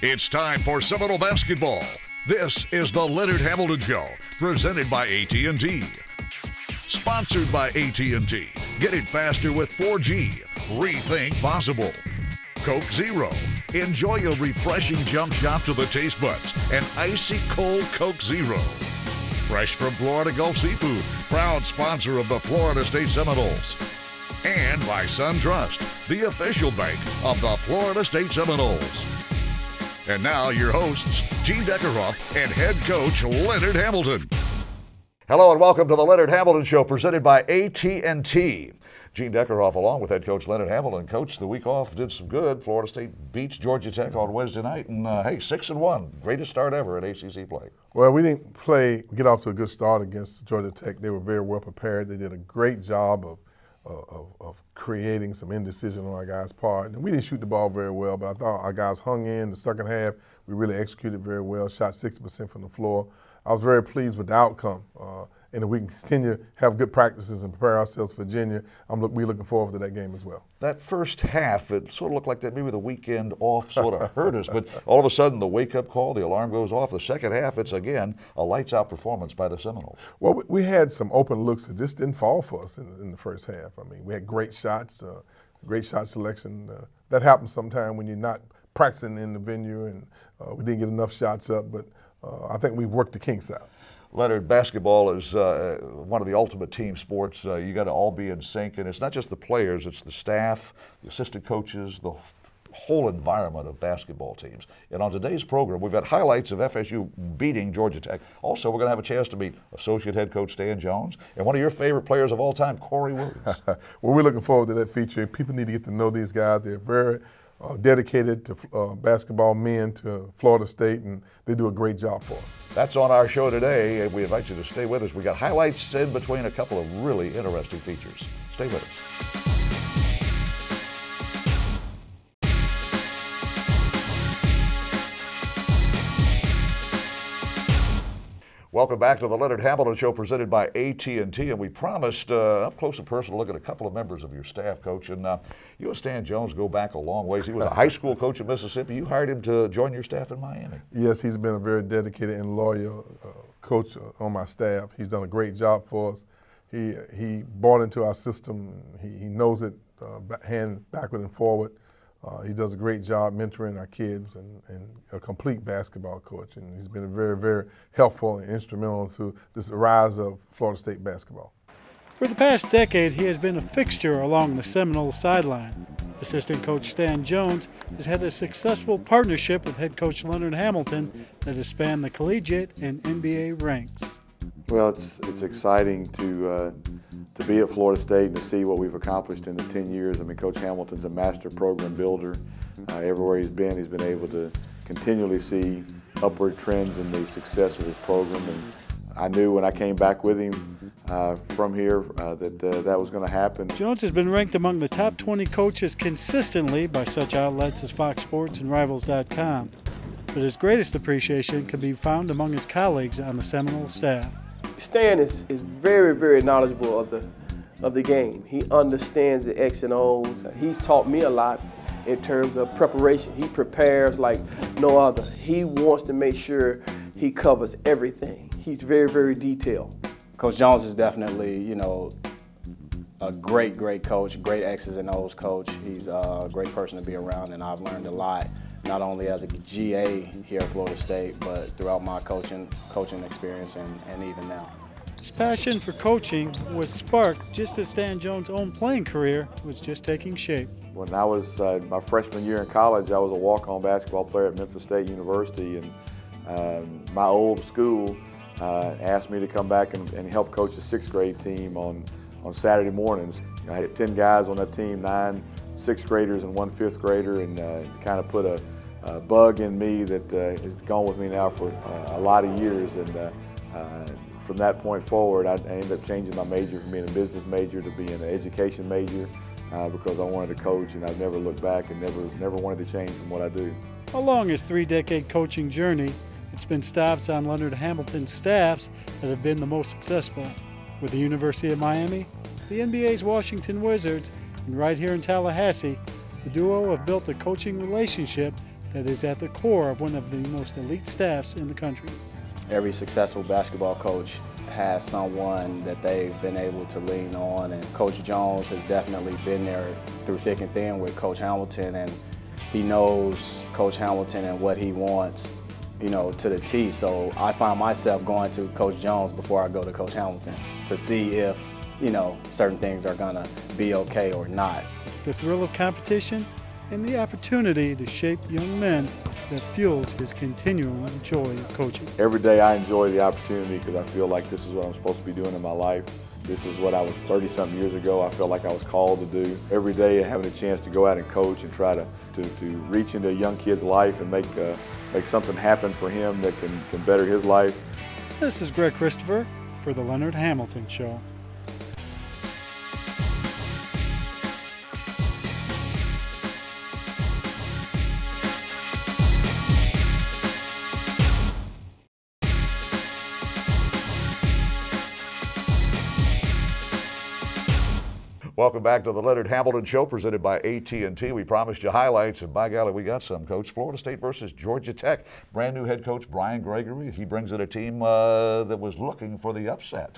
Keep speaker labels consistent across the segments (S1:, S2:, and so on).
S1: It's time for Seminole basketball. This is the Leonard Hamilton Show, presented by AT&T. Sponsored by AT&T. Get it faster with 4G. Rethink possible. Coke Zero. Enjoy a refreshing jump shot to the taste buds. An icy cold Coke Zero. Fresh from Florida Gulf Seafood, proud sponsor of the Florida State Seminoles. And by SunTrust, the official bank of the Florida State Seminoles. And now your hosts, Gene Deckerhoff and head coach Leonard Hamilton. Hello and welcome to the Leonard Hamilton Show, presented by AT&T. Gene Deckerhoff along with head coach Leonard Hamilton. Coach, the week off did some good. Florida State beats Georgia Tech on Wednesday night, and hey, 6-1, greatest start ever at ACC play.
S2: Well, we didn't get off to a good start against Georgia Tech. They were very well prepared. They did a great job of creating some indecision on our guys' part. And we didn't shoot the ball very well, but I thought our guys hung in the second half. We really executed very well, shot 60% from the floor. I was very pleased with the outcome. And if we can continue to have good practices and prepare ourselves for Virginia, we're looking forward to that game as well.
S1: That first half, it sort of looked like that maybe the weekend off sort of hurt us, but all of a sudden the wake-up call, the alarm goes off. The second half, it's again a lights-out performance by the Seminoles.
S2: Well, we had some open looks that just didn't fall for us in the first half. I mean, we had great shots, great shot selection. That happens sometime when you're not practicing in the venue, and we didn't get enough shots up, but I think we've worked the kinks out.
S1: Leonard, basketball is one of the ultimate team sports. You got to all be in sync, and it's not just the players, it's the staff, the assistant coaches, the whole environment of basketball teams. And on today's program, we've got highlights of FSU beating Georgia Tech. Also, we're going to have a chance to meet associate head coach Stan Jones and one of your favorite players of all time, Corey Williams.
S2: Well, we're looking forward to that feature. People need to get to know these guys. They're very dedicated to basketball men to Florida State, and they do a great job for us. That's
S1: on our show today, and we invite you to stay with us. We got highlights in between a couple of really interesting features. Stay with us. Welcome back to the Leonard Hamilton Show, presented by AT&T, and we promised up close and personal look at a couple of members of your staff, Coach. And you and Stan Jones go back a long ways. He was a high school coach in Mississippi. You hired him to join your staff in Miami.
S2: Yes, he's been a very dedicated and loyal coach on my staff. He's done a great job for us. He bought into our system. He knows it hand backward and forward. He does a great job mentoring our kids and a complete basketball coach. And he's been very, very helpful and instrumental to this rise of Florida State basketball.
S3: For the past decade, he has been a fixture along the Seminoles sideline. Assistant coach Stan Jones has had a successful partnership with head coach Leonard Hamilton that has spanned the collegiate and NBA ranks.
S4: Well, it's exciting to be at Florida State and to see what we've accomplished in the 10 years. I mean, Coach Hamilton's a master program builder. Everywhere he's been able to continually see upward trends in the success of his program. And I knew when I came back with him from here that was going to happen.
S3: Jones has been ranked among the top 20 coaches consistently by such outlets as Fox Sports and Rivals.com. But his greatest appreciation can be found among his colleagues on the Seminole staff.
S5: Stan is very, very knowledgeable of the game. He understands the X and O's. He's taught me a lot in terms of preparation. He prepares like no other. He wants to make sure he covers everything. He's very, very detailed.
S6: Coach Jones is definitely, a great coach, great X's and O's coach. He's a great person to be around, and I've learned a lot, not only as a GA here at Florida State, but throughout my coaching experience and even now.
S3: His passion for coaching was sparked just as Stan Jones' own playing career was just taking shape.
S4: When I was my freshman year in college, I was a walk-on basketball player at Memphis State University, and my old school asked me to come back and help coach a sixth grade team on Saturday mornings. I had 10 guys on that team, 9 sixth graders and 1 fifth grader, and kind of put a bug in me that has gone with me now for a lot of years. And from that point forward, I ended up changing my major from being a business major to being an education major because I wanted to coach, and I've never looked back and never wanted to change from what I do.
S3: Along his 3-decade coaching journey, it's been stops on Leonard Hamilton's staffs that have been the most successful. With the University of Miami, the NBA's Washington Wizards, and right here in Tallahassee, the duo have built a coaching relationship that is at the core of one of the most elite staffs in the country.
S6: Every successful basketball coach has someone that they've been able to lean on, and Coach Jones has definitely been there through thick and thin with Coach Hamilton, and he knows Coach Hamilton and what he wants, you know, to the T. So I find myself going to Coach Jones before I go to Coach Hamilton to see if, you know, certain things are gonna be okay or not.
S3: It's the thrill of competition and the opportunity to shape young men that fuels his continuing joy of coaching.
S4: Every day I enjoy the opportunity because I feel like this is what I'm supposed to be doing in my life. This is what I was 30-something years ago. I felt like I was called to do. Every day having a chance to go out and coach and try to reach into a young kid's life and make something happen for him that can better his life.
S3: This is Greg Christopher for the Leonard Hamilton Show.
S1: Welcome back to the Leonard Hamilton Show, presented by AT&T. We promised you highlights, and by golly, we got some, Coach. Florida State versus Georgia Tech. Brand new head coach Brian Gregory. He brings in a team that was looking for the upset.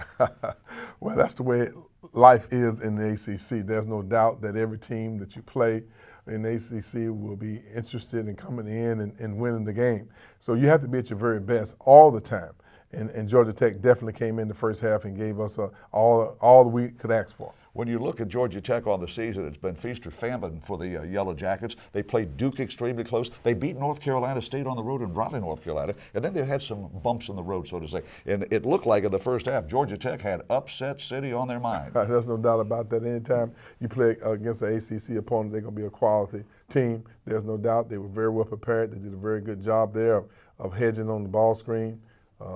S2: Well, that's the way life is in the ACC. There's no doubt that every team that you play in the ACC will be interested in coming in and winning the game. So you have to be at your very best all the time. And Georgia Tech definitely came in the first half and gave us all that we could ask for.
S1: When you look at Georgia Tech on the season, it's been feast or famine for the Yellow Jackets. They played Duke extremely close. They beat North Carolina State on the road in Raleigh, North Carolina, and then they had some bumps in the road, so to say. And it looked like in the first half, Georgia Tech had upset city on their mind.
S2: There's no doubt about that. Anytime you play against an ACC opponent, they're going to be a quality team. There's no doubt. They were very well prepared. They did a very good job there of hedging on the ball screen.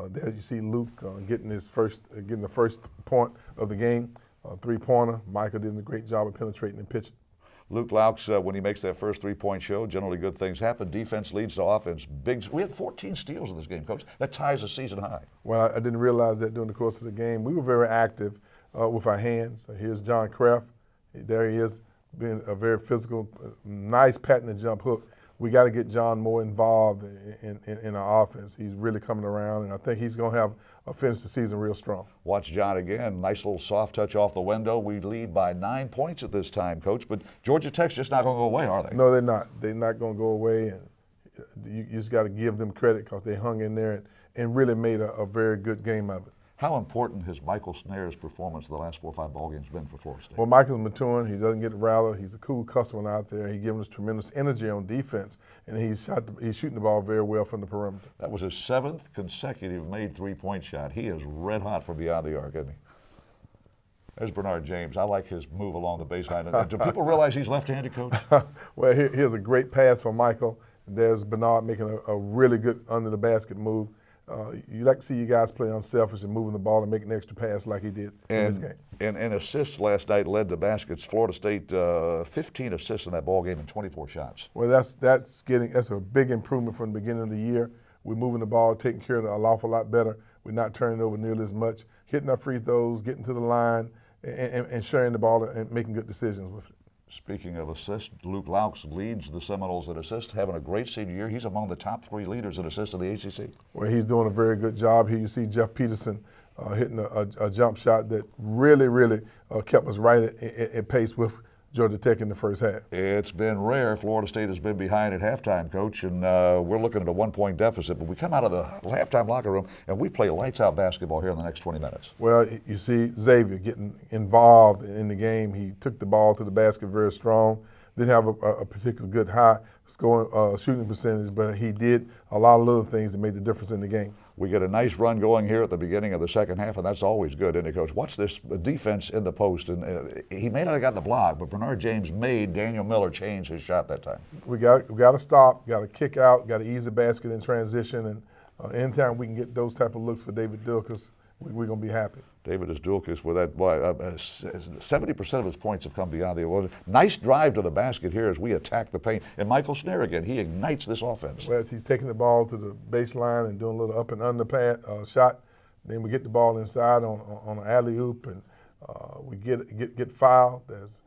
S2: There you see Luke getting the first point of the game. Three-pointer. Michael did a great job of penetrating and pitching.
S1: Luke Laux, when he makes that first three-point show, generally good things happen. Defense leads to offense. We had 14 steals in this game, Coach. That ties a season high.
S2: Well, I didn't realize that during the course of the game. We were very active with our hands. Here's John Kraft. There he is, being a very physical, nice patent and jump hook. We got to get John more involved in our offense. He's really coming around, and I think he's going to finish the season real strong.
S1: Watch John again. Nice little soft touch off the window. We lead by 9 points at this time, Coach. But Georgia Tech's just not going to go away, are they?
S2: No, they're not. They're not going to go away, and you just got to give them credit because they hung in there and really made a very good game of it.
S1: How important has Michael Snare's performance the last 4 or 5 ball games been for Florida State?
S2: Well, Michael's maturing. He doesn't get rattled. He's a cool customer out there. He's giving us tremendous energy on defense, and he's shooting the ball very well from the perimeter.
S1: That was his 7th consecutive made three-point shot. He is red hot from beyond the arc, isn't he? There's Bernard James. I like his move along the baseline. Do people realize he's left-handed, Coach?
S2: Well, here's a great pass from Michael. There's Bernard making a really good under-the-basket move. You like to see you guys play unselfish and moving the ball and making an extra pass like he did in this game.
S1: And assists last night led to baskets. Florida State 15 assists in that ball game and 24 shots.
S2: Well, that's a big improvement from the beginning of the year. We're moving the ball, taking care of it an awful lot better. We're not turning it over nearly as much, hitting our free throws, getting to the line, and sharing the ball and making good decisions with it.
S1: Speaking of assists, Luke Laux leads the Seminoles in assists, having a great senior year. He's among the top 3 leaders in assists in the ACC.
S2: Well, he's doing a very good job. Here you see Jeff Peterson hitting a jump shot that really kept us right at pace with Georgia Tech in the first half.
S1: It's been rare. Florida State has been behind at halftime, Coach, and we're looking at a 1-point deficit. But we come out of the halftime locker room, and we play lights-out basketball here in the next 20 minutes.
S2: Well, you see Xavier getting involved in the game. He took the ball to the basket very strong. Didn't have a particularly good high scoring shooting percentage, but he did a lot of little things that made the difference in the game.
S1: We get a nice run going here at the beginning of the second half, and that's always good, isn't it, Coach? Watch this defense in the post, and he may not have gotten the block, but Bernard James made Daniel Miller change his shot that time.
S2: We got to stop, got to kick out, got to ease the basket in transition, and anytime we can get those type of looks for David Dilkus, we're going to be happy.
S1: David Dilkus with that, 70% of his points have come beyond the order. Nice drive to the basket here as we attack the paint. And Michael Snare again, he ignites this offense.
S2: Well, he's taking the ball to the baseline and doing a little up and under shot. Then we get the ball inside on an alley-oop, and we get fouled. There's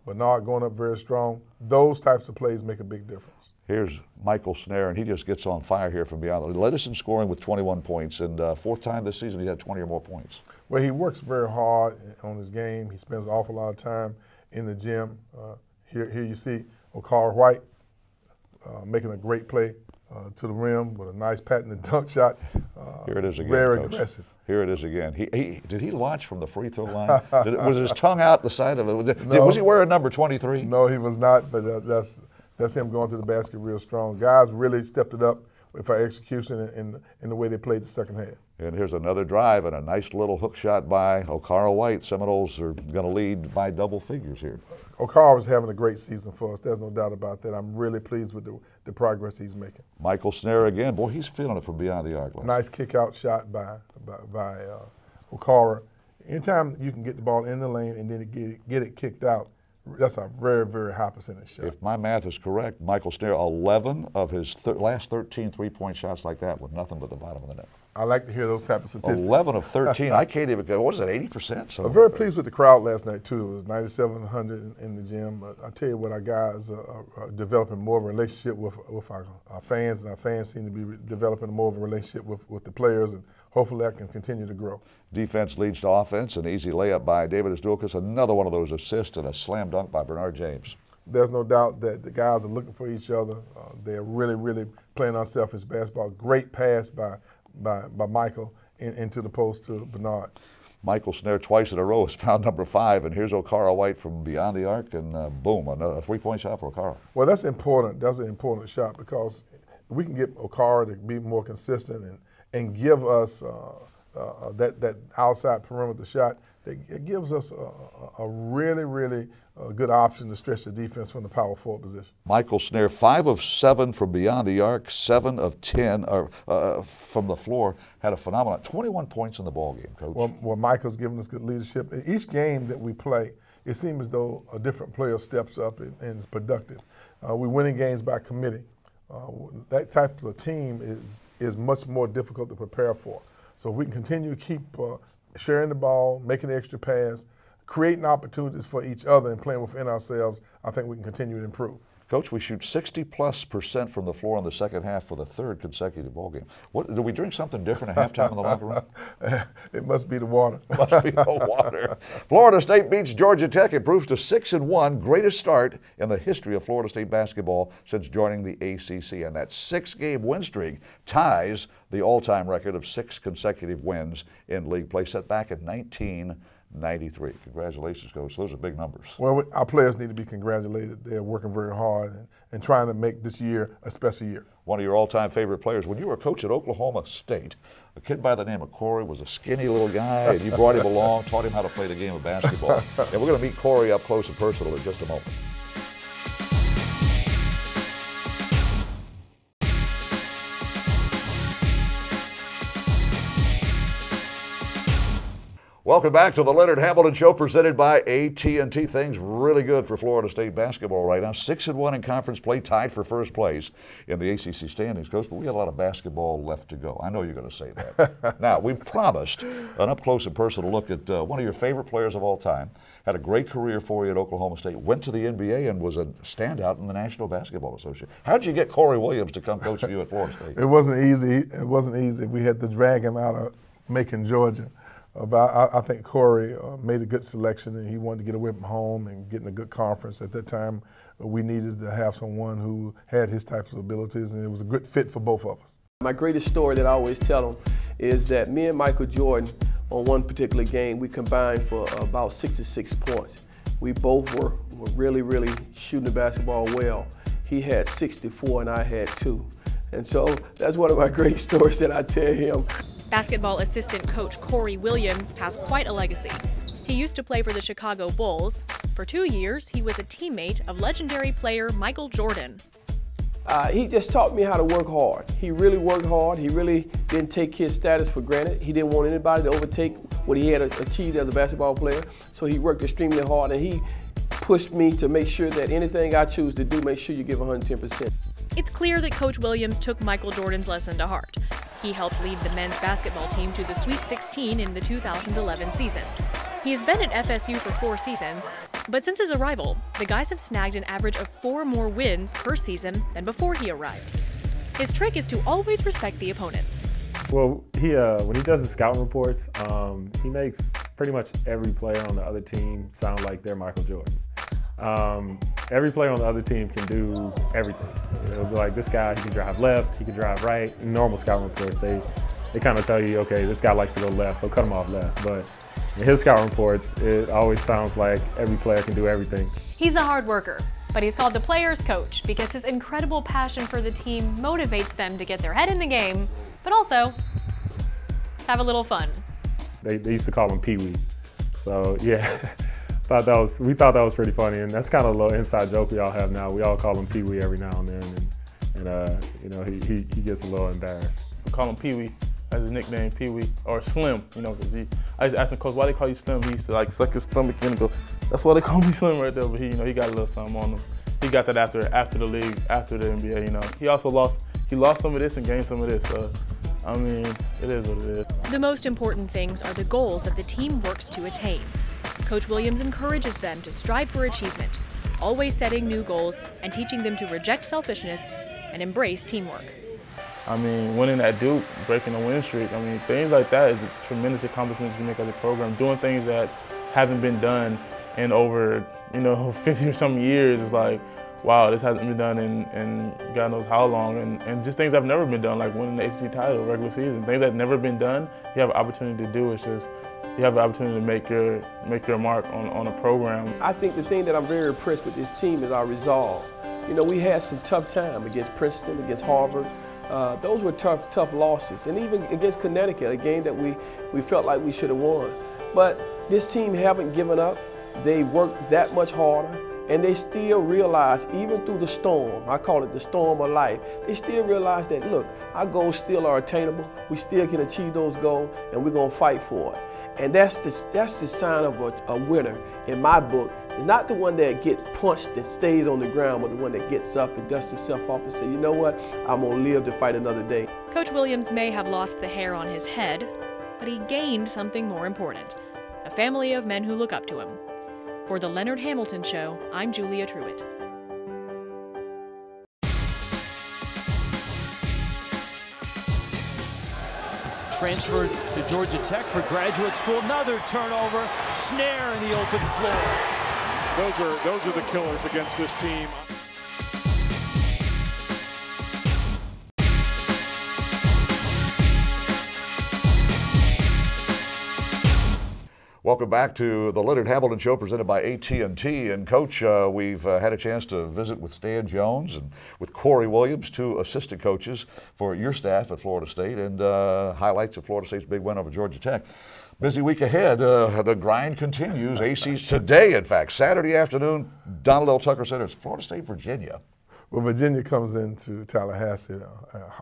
S2: Bernard going up very strong. Those types of plays make a big difference.
S1: Here's Michael Snare, and he just gets on fire here from beyond. He led us in scoring with 21 points, and fourth time this season he had 20 or more points.
S2: Well, he works very hard on his game. He spends an awful lot of time in the gym. Here you see O'Carr White making a great play to the rim with a nice patented dunk shot.
S1: Here it is again,
S2: very
S1: Coach.
S2: aggressive.
S1: Here it is again. Did he launch from the free throw line? Was his tongue out the side of it?
S2: No.
S1: Was he wearing number 23?
S2: No, he was not, but that's him going to the basket real strong. Guys really stepped it up with our execution in the way they played the second half.
S1: And here's another drive and a nice little hook shot by O'Carr White. Seminoles are going to lead by double figures here.
S2: O'Carr was having a great season for us. There's no doubt about that. I'm really pleased with the progress he's making.
S1: Michael Snare again. Boy, he's feeling it from beyond the arc.
S2: Nice kick-out shot by O'Carr. Anytime you can get the ball in the lane and then get it kicked out, that's a very, very high percentage shot.
S1: If my math is correct, Michael Snare, 11 of his last 13 three-point shots like that with nothing but the bottom of the net.
S2: I like to hear those type of statistics.
S1: 11 of 13. I can't even go. What is that, 80%? So
S2: I'm very pleased with the crowd last night, too. It was 9,700 in the gym. I tell you what, our guys are developing more of a relationship with our fans, and our fans seem to be developing more of a relationship with the players, and hopefully that can continue to grow.
S1: Defense leads to offense. An easy layup by David Asdulkas. Another one of those assists and a slam dunk by Bernard James.
S2: There's no doubt that the guys are looking for each other. They're really, really playing unselfish basketball. Great pass by Michael into the post to Bernard.
S1: Michael Snare twice in a row has found number 5, and here's O'Carr White from beyond the arc, and boom, another three-point shot for O'Carr.
S2: Well, that's important. That's an important shot because we can get O'Carr to be more consistent and give us that outside perimeter shot. It gives us a really, really good option to stretch the defense from the power forward position.
S1: Michael Snare, 5 of 7 from beyond the arc, 7 of 10 from the floor. Had a phenomenal 21 points in the ball game, Coach.
S2: Well, Michael's giving us good leadership. In each game that we play, it seems as though a different player steps up and is productive. We're winning games by committee. That type of a team is much more difficult to prepare for. So we can continue to keep sharing the ball, making the extra pass, creating opportunities for each other and playing within ourselves. I think we can continue to improve.
S1: Coach, we shoot 60+% from the floor in the second half for the 3rd consecutive ball game. Do we drink something different at halftime in the locker room?
S2: It must be the water.
S1: Must be the water. Florida State beats Georgia Tech. It proves to 6-1, greatest start in the history of Florida State basketball since joining the ACC. And that 6-game win streak ties the all-time record of 6 consecutive wins in league play, set back in 1993. Congratulations, Coach. Those are big numbers.
S2: Well, our players need to be congratulated. They're working very hard and trying to make this year a special year.
S1: One of your all-time favorite players, when you were a coach at Oklahoma State, a kid by the name of Corey was a skinny little guy, and you brought him along, taught him how to play the game of basketball. And we're going to meet Corey up close and personal in just a moment. Welcome back to the Leonard Hamilton Show, presented by AT&T. Things really good for Florida State basketball right now. 6-1 in conference play, tied for first place in the ACC standings, Coach. But we got a lot of basketball left to go. I know you're going to say that. Now, we promised an up-close and personal look at one of your favorite players of all time. Had a great career for you at Oklahoma State. Went to the NBA and was a standout in the National Basketball Association. How did you get Corey Williams to come coach for you at Florida State?
S2: It wasn't easy. It wasn't easy. We had to drag him out of Macon, Georgia. But I think Corey made a good selection, and he wanted to get away from home and get in a good conference. At that time, we needed to have someone who had his types of abilities, and it was a good fit for both of us.
S5: My greatest story that I always tell them is that me and Michael Jordan, on one particular game, we combined for about 66 points. We both were really, really shooting the basketball well. He had 64 and I had 2. And so that's one of my great stories that I tell him.
S7: Basketball assistant coach Corey Williams has quite a legacy. He used to play for the Chicago Bulls. For 2 years, he was a teammate of legendary player Michael Jordan.
S5: He just taught me how to work hard. He really worked hard. He really didn't take his status for granted. He didn't want anybody to overtake what he had achieved as a basketball player. So he worked extremely hard, and he pushed me to make sure that anything I choose to do, make sure you give 110%.
S7: It's clear that Coach Williams took Michael Jordan's lesson to heart. He helped lead the men's basketball team to the Sweet 16 in the 2011 season. He has been at FSU for 4 seasons, but since his arrival, the guys have snagged an average of 4 more wins per season than before he arrived. His trick is to always respect the opponents.
S8: Well, when he does his scouting reports, he makes pretty much every player on the other team sound like they're Michael Jordan. Every player on the other team can do everything. It'll be like, this guy, he can drive left, he can drive right. In normal scouting reports, they kind of tell you, okay, this guy likes to go left, so cut him off left. But in his scouting reports, it always sounds like every player can do everything.
S7: He's a hard worker, but he's called the players' coach because his incredible passion for the team motivates them to get their head in the game, but also have a little fun.
S8: They used to call him Pee Wee. So yeah, we thought that was pretty funny, and that's kind of a little inside joke we all have now. We all call him Pee Wee every now and then, and you know, he gets a little embarrassed.
S9: We call him Pee Wee as his nickname, Pee Wee, or Slim, you know, because I used to ask him, Coach, why they call you Slim? He used to like suck his stomach in and go, that's why they call me Slim right there. But he, you know, he got a little something on him. He got that after the league, after the NBA, you know. He also lost some of this and gained some of this. So, I mean, it is what it is.
S7: The most important things are the goals that the team works to attain. Coach Williams encourages them to strive for achievement, always setting new goals and teaching them to reject selfishness and embrace teamwork.
S9: I mean, winning at Duke, breaking a win streak, I mean, things like that is a tremendous accomplishment you make as a program. Doing things that haven't been done in over, you know, 50 or some years is like, wow, this hasn't been done in God knows how long. And just things that have never been done, like winning the ACC title, regular season. Things that have never been done, you have an opportunity to do. It's just, you have an opportunity to make your mark on a program.
S5: I think the thing that I'm very impressed with this team is our resolve. You know, we had some tough time against Princeton, against Harvard. Those were tough losses. And even against Connecticut, a game that we felt like we should have won. But this team haven't given up. They worked that much harder. And they still realize, even through the storm, I call it the storm of life, they still realize that, look, our goals still are attainable. We still can achieve those goals, and we're going to fight for it. And that's the sign of a winner in my book. It's not the one that gets punched and stays on the ground, but the one that gets up and dusts himself off and says, you know what, I'm going to live to fight another day.
S7: Coach Williams may have lost the hair on his head, but he gained something more important, a family of men who look up to him. For the Leonard Hamilton Show, I'm Julia Truitt.
S10: Transferred to Georgia Tech for graduate school. Another turnover, snare in the open floor.
S11: Those are the killers against this team.
S1: Welcome back to the Leonard Hamilton Show presented by AT&T. And Coach, we've had a chance to visit with Stan Jones and with Corey Williams, 2 assistant coaches for your staff at Florida State, and highlights of Florida State's big win over Georgia Tech. Busy week ahead. The grind continues. AC's today, in fact, Saturday afternoon, Donald L. Tucker Center. It's Florida State, Virginia.
S2: Well, Virginia comes into Tallahassee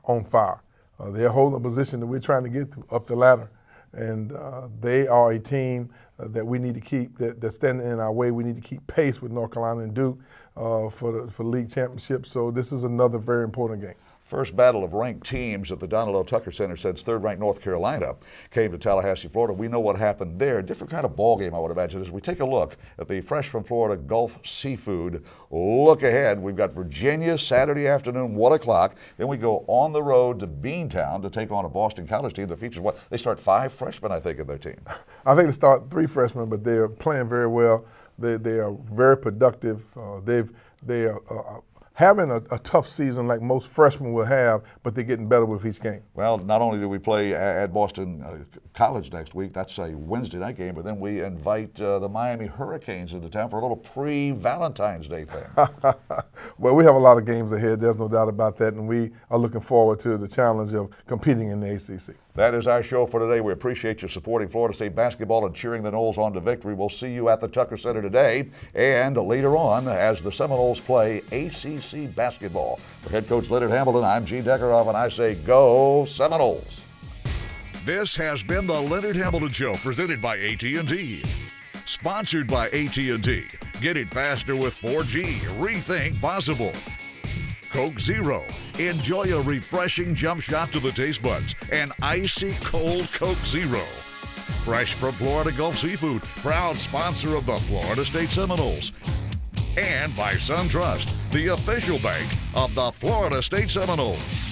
S2: on fire. They're holding a position that we're trying to get up the ladder. And they are a team that we need to keep, that's standing in our way. We need to keep pace with North Carolina and Duke for the league championship. So this is another very important game.
S1: First battle of ranked teams at the Donald L. Tucker Center since third-ranked North Carolina came to Tallahassee, Florida. We know what happened there. Different kind of ball game, I would imagine, as we take a look at the fresh from Florida Gulf Seafood. Look ahead. We've got Virginia Saturday afternoon, 1 o'clock. Then we go on the road to Beantown to take on a Boston College team that features what? They start 5 freshmen, I think, in their team.
S2: I think they start 3 freshmen, but they're playing very well. They are very productive. They are having a tough season like most freshmen will have, but they're getting better with each game.
S1: Well, not only do we play at Boston College next week, that's a Wednesday night game, but then we invite the Miami Hurricanes into town for a little pre-Valentine's Day thing.
S2: Well, we have a lot of games ahead, there's no doubt about that, and we are looking forward to the challenge of competing in the ACC.
S1: That is our show for today. We appreciate you supporting Florida State basketball and cheering the Noles on to victory. We'll see you at the Tucker Center today and later on as the Seminoles play ACC basketball. For head coach Leonard Hamilton, I'm Gene Deckerhoff, and I say go Seminoles. This has been the Leonard Hamilton Show presented by AT&T. Sponsored by AT&T. Get it faster with 4G. Rethink possible. Coke Zero. Enjoy a refreshing jump shot to the taste buds. An icy cold Coke Zero. fresh from Florida Gulf Seafood, proud sponsor of the Florida State Seminoles. And by SunTrust, the official bank of the Florida State Seminoles.